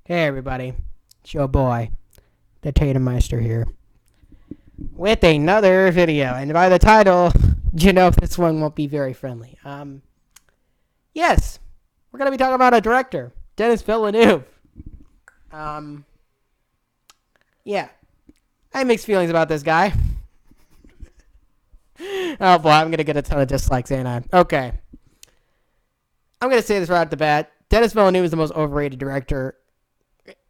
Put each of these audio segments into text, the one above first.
Hey everybody, it's your boy, the Tatum Meister here, with another video. And by the title, you know this one won't be very friendly. Yes, we're gonna be talking about a director, Denis Villeneuve. Um, yeah, I have mixed feelings about this guy. Oh boy, I'm gonna get a ton of dislikes, ain't I? Okay, I'm gonna say this right off the bat. Denis Villeneuve is the most overrated director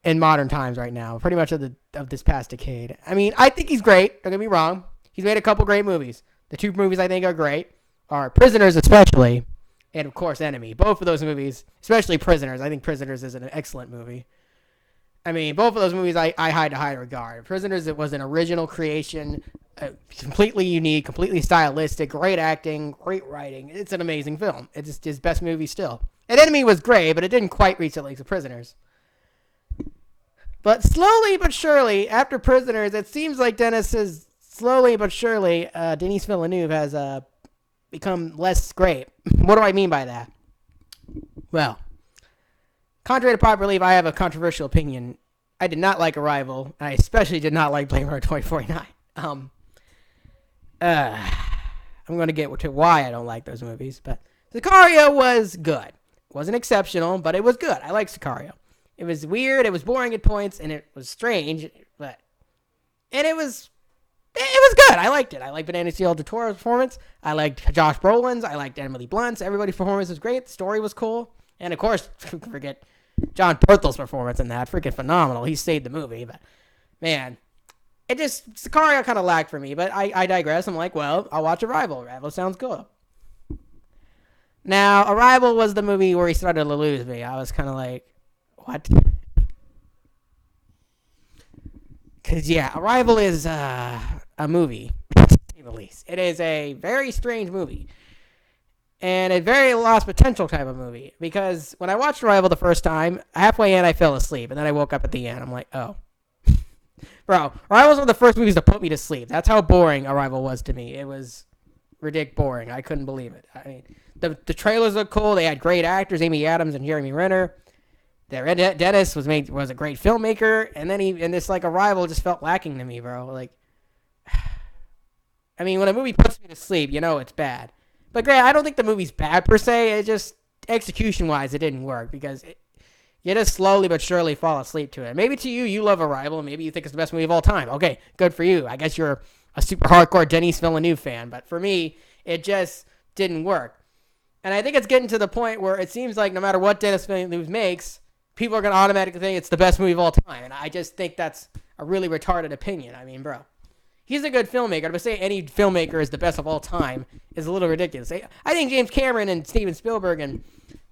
in modern times right now, pretty much of this past decade. I mean, I think he's great. Don't get me wrong. He's made a couple great movies. The two movies I think are great are Prisoners, especially, and of course Enemy. Both of those movies, especially Prisoners. I think Prisoners is an excellent movie. I mean, both of those movies I hide to high regard. Prisoners, it was an original creation, completely unique, completely stylistic, great acting, great writing. It's an amazing film. It's his best movie still. And Enemy was great, but it didn't quite reach the likes of Prisoners. But slowly but surely, after Prisoners, it seems like Denis Villeneuve has become less great. What do I mean by that? Well, contrary to popular belief, I have a controversial opinion. I did not like Arrival, and I especially did not like Blade Runner 2049. I'm going to get to why I don't like those movies, but Sicario was good. It wasn't exceptional, but it was good. I like Sicario. It was weird, it was boring at points, and it was strange, and it was good. I liked it. I liked Benicio del Toro's performance. I liked Josh Brolin's. I liked Emily Blunt's. Everybody's performance was great. The story was cool. And, of course, forget John Perthel's performance in that. Freaking phenomenal. He saved the movie. But, man, Sicario kind of lacked for me. But I digress. I'm like, well, I'll watch Arrival. Arrival sounds good. Now, Arrival was the movie where he started to lose me. I was kind of like, what? Because, yeah, Arrival is a movie, to say the least. It is a very strange movie. And a very lost potential type of movie. Because when I watched Arrival the first time, halfway in I fell asleep. And then I woke up at the end. I'm like, oh. Bro, Arrival was one of the first movies to put me to sleep. That's how boring Arrival was to me. It was ridiculous boring. I couldn't believe it. I mean, the trailers looked cool. They had great actors, Amy Adams and Jeremy Renner. Denis was a great filmmaker, and then this like Arrival just felt lacking to me, bro. Like, I mean, when a movie puts me to sleep, you know it's bad. But great, I don't think the movie's bad per se. It just execution wise, it didn't work because you just slowly but surely fall asleep to it. Maybe to you love Arrival, maybe you think it's the best movie of all time. Okay, good for you. I guess you're a super hardcore Denis Villeneuve fan, but for me, it just didn't work. And I think it's getting to the point where it seems like no matter what Denis Villeneuve makes, people are going to automatically think it's the best movie of all time. And I just think that's a really retarded opinion. I mean, bro, he's a good filmmaker. But say any filmmaker is the best of all time is a little ridiculous. I think James Cameron and Steven Spielberg and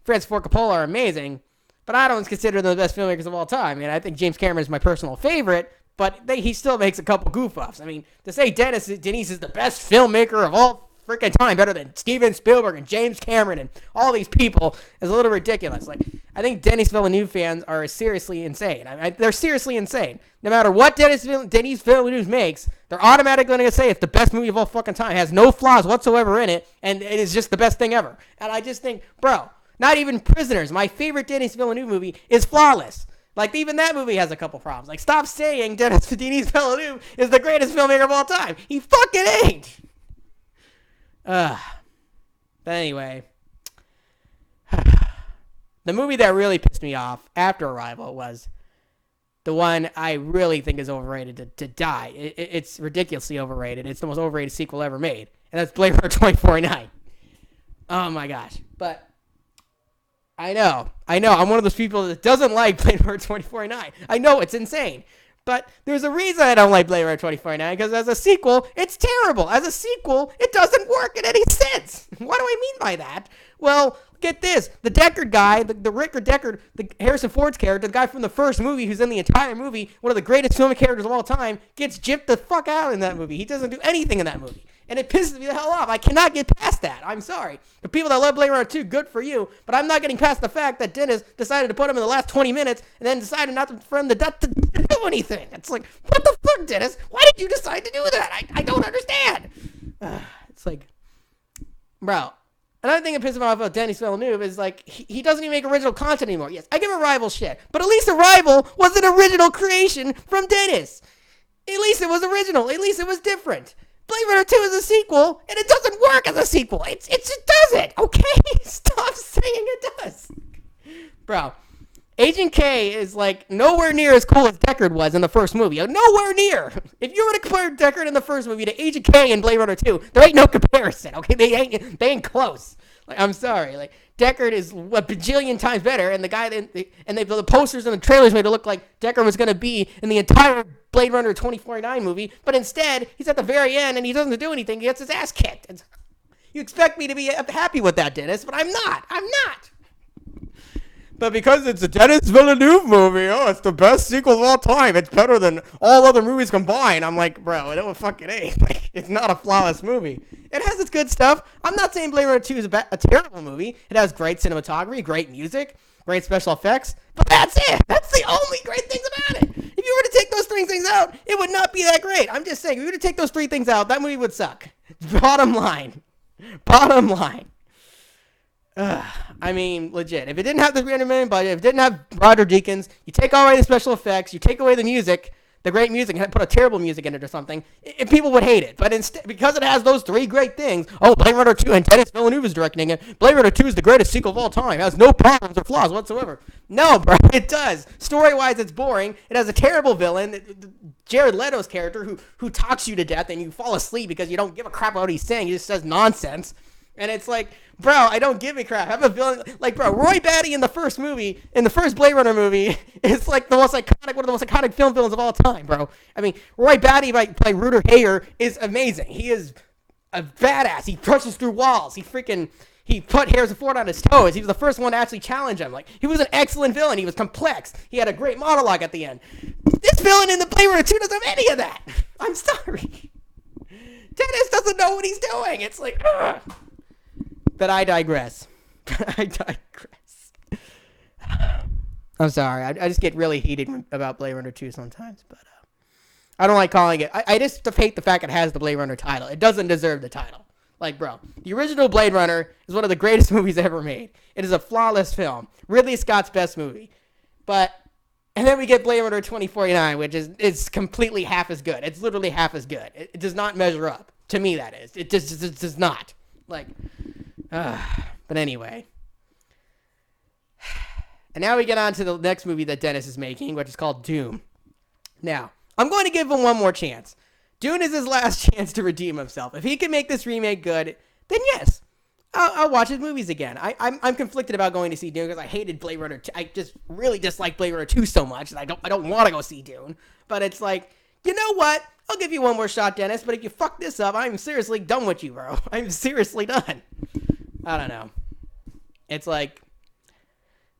Francis Ford Coppola are amazing, but I don't consider them the best filmmakers of all time. I mean, I think James Cameron is my personal favorite, but he still makes a couple goof-offs. I mean, to say Denis is the best filmmaker of all freaking time, better than Steven Spielberg and James Cameron and all these people, is a little ridiculous. Like, I think Denis Villeneuve fans are seriously insane. They're seriously insane. No matter what Denis Villeneuve makes, they're automatically going to say it's the best movie of all fucking time. It has no flaws whatsoever in it, and it is just the best thing ever. And I just think, bro, not even Prisoners, my favorite Denis Villeneuve movie, is flawless. Like, even that movie has a couple problems. Like, stop saying Denis Villeneuve is the greatest filmmaker of all time. He fucking ain't. But anyway, the movie that really pissed me off after Arrival was the one I really think is overrated to die. It's ridiculously overrated. It's the most overrated sequel ever made, and that's Blade Runner 2049. Oh my gosh. But I know. I'm one of those people that doesn't like Blade Runner 2049. I know it's insane. But there's a reason I don't like Blade Runner 2049, because as a sequel, it's terrible. As a sequel, it doesn't work in any sense. What do I mean by that? Well, get this. The Deckard guy, the Ricker Deckard, the Harrison Ford's character, the guy from the first movie who's in the entire movie, one of the greatest filmic characters of all time, gets gypped the fuck out in that movie. He doesn't do anything in that movie. And it pisses me the hell off. I cannot get past that. I'm sorry. The people that love Blade Runner 2, good for you. But I'm not getting past the fact that Denis decided to put him in the last 20 minutes and then decided not for him to do anything. It's like, what the fuck, Denis? Why did you decide to do that? I don't understand. It's like, bro, Another thing that pisses me off about Denis Villeneuve is like he doesn't even make original content anymore. Yes, I give Arrival shit, but at least Arrival was an original creation from Denis. At least it was original. At least it was different. Blade Runner 2 is a sequel, and it doesn't work as a sequel. It doesn't. Okay, stop saying it does, bro. Agent K is like nowhere near as cool as Deckard was in the first movie. Nowhere near. If you were to compare Deckard in the first movie to Agent K in Blade Runner 2, there ain't no comparison. Okay, they ain't close. Like, I'm sorry. Like, Deckard is a bajillion times better, and the posters and the trailers made it look like Deckard was gonna be in the entire Blade Runner 2049 movie, but instead he's at the very end and he doesn't do anything. He gets his ass kicked. You expect me to be happy with that, Dennis, but I'm not. I'm not. But because it's a Denis Villeneuve movie, it's the best sequel of all time. It's better than all other movies combined. I'm like, bro, it fucking ain't. Like, it's not a flawless movie. It has its good stuff. I'm not saying Blade Runner 2 is a terrible movie. It has great cinematography, great music, great special effects. But that's it. That's the only great things about it. If you were to take those three things out, it would not be that great. I'm just saying, if you were to take those three things out, that movie would suck. Bottom line. Bottom line. I mean, legit. If it didn't have the $300 million budget, if it didn't have Roger Deakins, you take away the special effects, you take away the music, the great music, and put a terrible music in it or something, people would hate it. But instead, because it has those three great things, Blade Runner 2 and Denis Villeneuve is directing it. Blade Runner 2 is the greatest sequel of all time. It has no problems or flaws whatsoever. No, bro, it does. Story-wise, it's boring. It has a terrible villain, Jared Leto's character, who talks you to death, and you fall asleep because you don't give a crap about what he's saying. He just says nonsense. And it's like, bro, I don't give a crap. Have a villain like, bro, Roy Batty in the first Blade Runner movie, is like one of the most iconic film villains of all time, bro. I mean, Roy Batty by Rutger Hauer is amazing. He is a badass. He pushes through walls. He put Harrison Ford on his toes. He was the first one to actually challenge him. Like, he was an excellent villain. He was complex. He had a great monologue at the end. This villain in the Blade Runner 2 doesn't have any of that. I'm sorry. Denis doesn't know what he's doing. It's like, ugh. But I digress. I'm sorry. I just get really heated about Blade Runner 2 sometimes. But I don't like calling it. I just hate the fact it has the Blade Runner title. It doesn't deserve the title. Like, bro, the original Blade Runner is one of the greatest movies ever made. It is a flawless film. Ridley Scott's best movie. And then we get Blade Runner 2049, which is completely half as good. It's literally half as good. It does not measure up. To me, that is. It just does not. Like... but anyway. And now we get on to the next movie that Denis is making, which is called Dune. Now, I'm going to give him one more chance. Dune is his last chance to redeem himself. If he can make this remake good, then yes, I'll watch his movies again. I'm conflicted about going to see Dune because I hated Blade Runner 2. I just really dislike Blade Runner 2 so much that I don't want to go see Dune. But it's like, you know what? I'll give you one more shot, Denis, but if you fuck this up, I'm seriously done with you, bro. I'm seriously done. I don't know. It's like,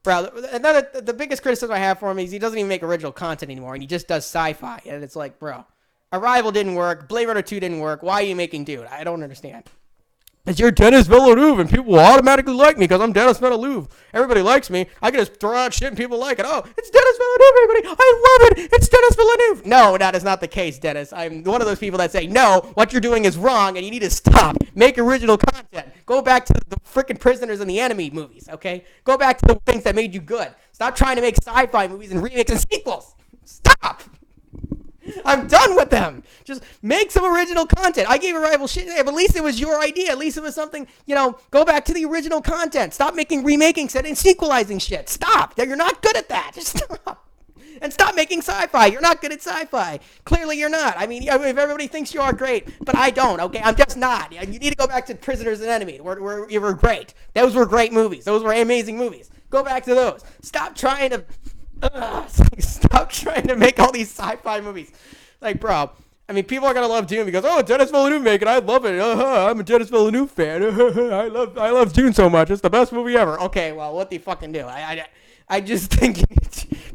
bro, the biggest criticism I have for him is he doesn't even make original content anymore, and he just does sci-fi. And it's like, bro, Arrival didn't work, Blade Runner 2 didn't work. Why are you making Dune? I don't understand. Because you're Denis Villeneuve, and people will automatically like me because I'm Denis Villeneuve. Everybody likes me. I can just throw out shit and people like it. Oh, it's Denis Villeneuve, everybody. I love it. It's Denis Villeneuve. No, that is not the case, Denis. I'm one of those people that say, no, what you're doing is wrong, and you need to stop. Make original content. Go back to the freaking Prisoners and the Enemy movies, okay? Go back to the things that made you good. Stop trying to make sci-fi movies and remakes and sequels. Stop. I'm done with them. Just make some original content. I gave Arrival shit today, but at least it was your idea. At least it was something, go back to the original content. Stop remaking shit and sequelizing shit. Stop. You're not good at that. Just stop. And stop making sci-fi. You're not good at sci-fi. Clearly you're not. I mean, if everybody thinks you are, great, but I don't, okay? I'm just not. You need to go back to Prisoners and Enemy. You were great. Those were great movies. Those were amazing movies. Go back to those. Stop trying to make all these sci-fi movies. Like, bro, I mean, people are going to love Dune because, Denis Villeneuve make it. I love it. I'm a Denis Villeneuve fan. I love Dune so much. It's the best movie ever. Okay, well, what do you fucking do? I just think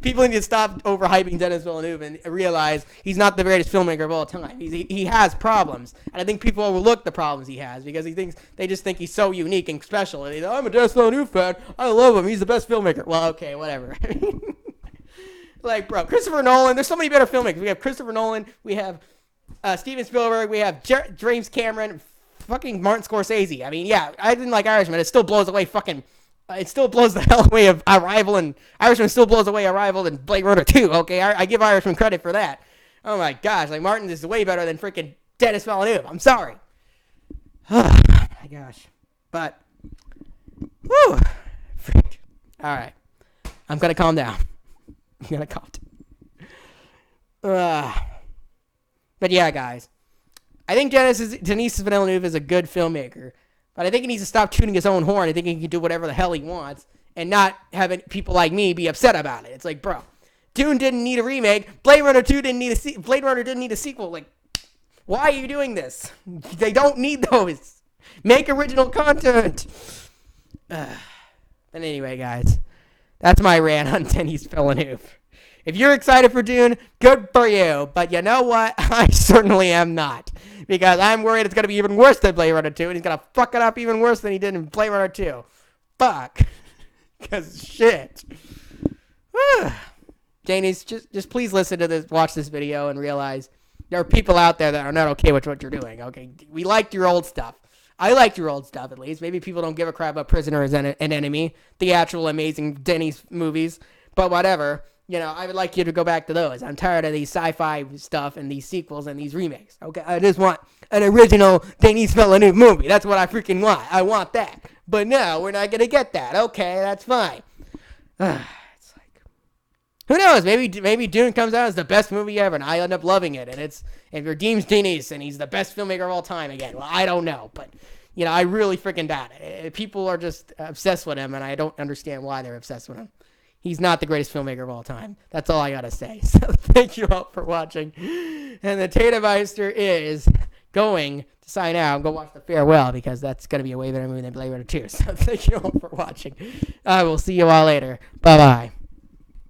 people need to stop overhyping Denis Villeneuve and realize he's not the greatest filmmaker of all time. He has problems, and I think people overlook the problems he has because they just think he's so unique and special. And I'm a Denis Villeneuve fan. I love him. He's the best filmmaker. Well, okay, whatever. Like, bro, Christopher Nolan, there's so many better filmmakers. We have Christopher Nolan, we have Steven Spielberg, we have James Cameron, fucking Martin Scorsese. I mean, yeah, I didn't like Irishman. It still blows away it still blows the hell away of Arrival, and Irishman still blows away Arrival and Blade Runner 2, okay? I give Irishman credit for that. Oh my gosh, like Martin is way better than freaking Denis Villeneuve. I'm sorry. Oh my gosh. But, whew. Freak. All right. I'm going to calm down. I'm going to calm down. But yeah, guys. I think Denis Villeneuve is a good filmmaker. But I think he needs to stop tooting his own horn. I think he can do whatever the hell he wants and not have people like me be upset about it. It's like, bro, Dune didn't need a remake. Blade Runner 2 didn't need Blade Runner didn't need a sequel. Like, why are you doing this? They don't need those. Make original content. But anyway, guys, that's my rant on Denis Villeneuve. If you're excited for Dune, good for you. But you know what? I certainly am not. Because I'm worried it's going to be even worse than Blade Runner 2. And he's going to fuck it up even worse than he did in Blade Runner 2. Fuck. Because shit. Denis, just please listen to this, watch this video, and realize there are people out there that are not okay with what you're doing. Okay, we liked your old stuff. I liked your old stuff, at least. Maybe people don't give a crap about Prisoner as an Enemy, the actual amazing Denis movies. But whatever. You know, I would like you to go back to those. I'm tired of these sci-fi stuff and these sequels and these remakes. Okay, I just want an original Denis Villeneuve movie. That's what I freaking want. I want that. But no, we're not gonna get that. Okay, that's fine. It's like, who knows? Maybe Dune comes out as the best movie ever, and I end up loving it. And it redeems Denis, and he's the best filmmaker of all time again. Well, I don't know, but you know, I really freaking doubt it. People are just obsessed with him, and I don't understand why they're obsessed with him. He's not the greatest filmmaker of all time. That's all I gotta say. So thank you all for watching. And the Tatumeister is going to sign out and go watch The Farewell, because that's gonna be a way better movie than Blade Runner 2. So thank you all for watching. I will see you all later. Bye bye.